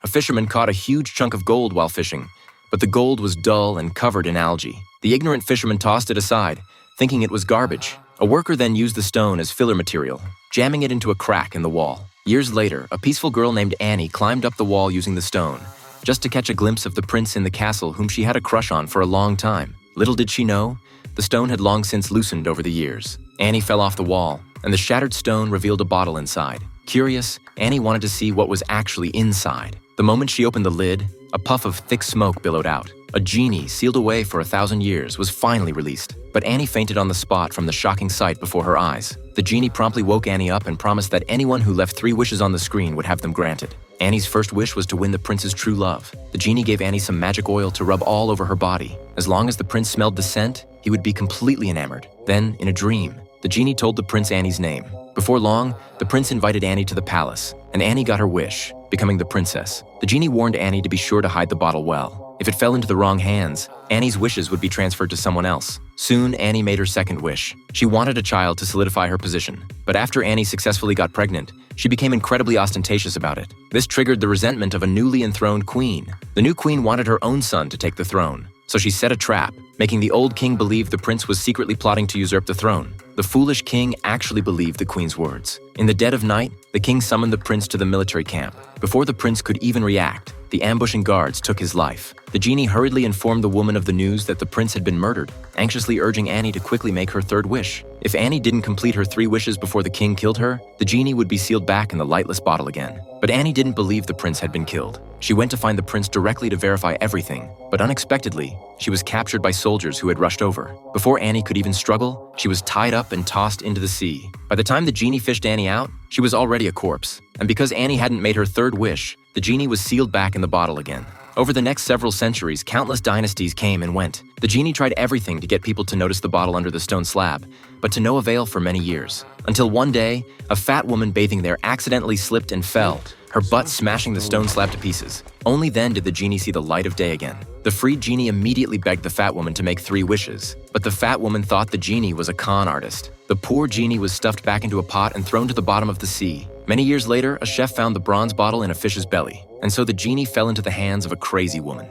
A fisherman caught a huge chunk of gold while fishing, but the gold was dull and covered in algae. The ignorant fisherman tossed it aside, thinking it was garbage. A worker then used the stone as filler material, jamming it into a crack in the wall. Years later, a peaceful girl named Annie climbed up the wall using the stone, just to catch a glimpse of the prince in the castle whom she had a crush on for a long time. Little did she know, the stone had long since loosened over the years. Annie fell off the wall, and the shattered stone revealed a bottle inside. Curious, Annie wanted to see what was actually inside. The moment she opened the lid, a puff of thick smoke billowed out. A genie, sealed away for 1,000 years, was finally released. But Annie fainted on the spot from the shocking sight before her eyes. The genie promptly woke Annie up and promised that anyone who left 3 wishes on the screen would have them granted. Annie's first wish was to win the prince's true love. The genie gave Annie some magic oil to rub all over her body. As long as the prince smelled the scent, he would be completely enamored. Then, in a dream, the genie told the prince Annie's name. Before long, the prince invited Annie to the palace, and Annie got her wish, becoming the princess. The genie warned Annie to be sure to hide the bottle well. If it fell into the wrong hands, Annie's wishes would be transferred to someone else. Soon, Annie made her second wish. She wanted a child to solidify her position. But after Annie successfully got pregnant, she became incredibly ostentatious about it. This triggered the resentment of a newly enthroned queen. The new queen wanted her own son to take the throne, so she set a trap, making the old king believe the prince was secretly plotting to usurp the throne. The foolish king actually believed the queen's words. In the dead of night, the king summoned the prince to the military camp. Before the prince could even react, the ambushing guards took his life. The genie hurriedly informed the woman of the news that the prince had been murdered, anxiously urging Annie to quickly make her third wish. If Annie didn't complete her 3 wishes before the king killed her, the genie would be sealed back in the lightless bottle again. But Annie didn't believe the prince had been killed. She went to find the prince directly to verify everything, but unexpectedly, she was captured by soldiers who had rushed over. Before Annie could even struggle, she was tied up and tossed into the sea. By the time the genie fished Annie out, she was already a corpse. And because Annie hadn't made her third wish, the genie was sealed back in the bottle again. Over the next several centuries, countless dynasties came and went. The genie tried everything to get people to notice the bottle under the stone slab, but to no avail for many years. Until one day, a fat woman bathing there accidentally slipped and fell, her butt smashing the stone slab to pieces. Only then did the genie see the light of day again. The freed genie immediately begged the fat woman to make 3 wishes, but the fat woman thought the genie was a con artist. The poor genie was stuffed back into a pot and thrown to the bottom of the sea. Many years later, a chef found the bronze bottle in a fish's belly, and so the genie fell into the hands of a crazy woman.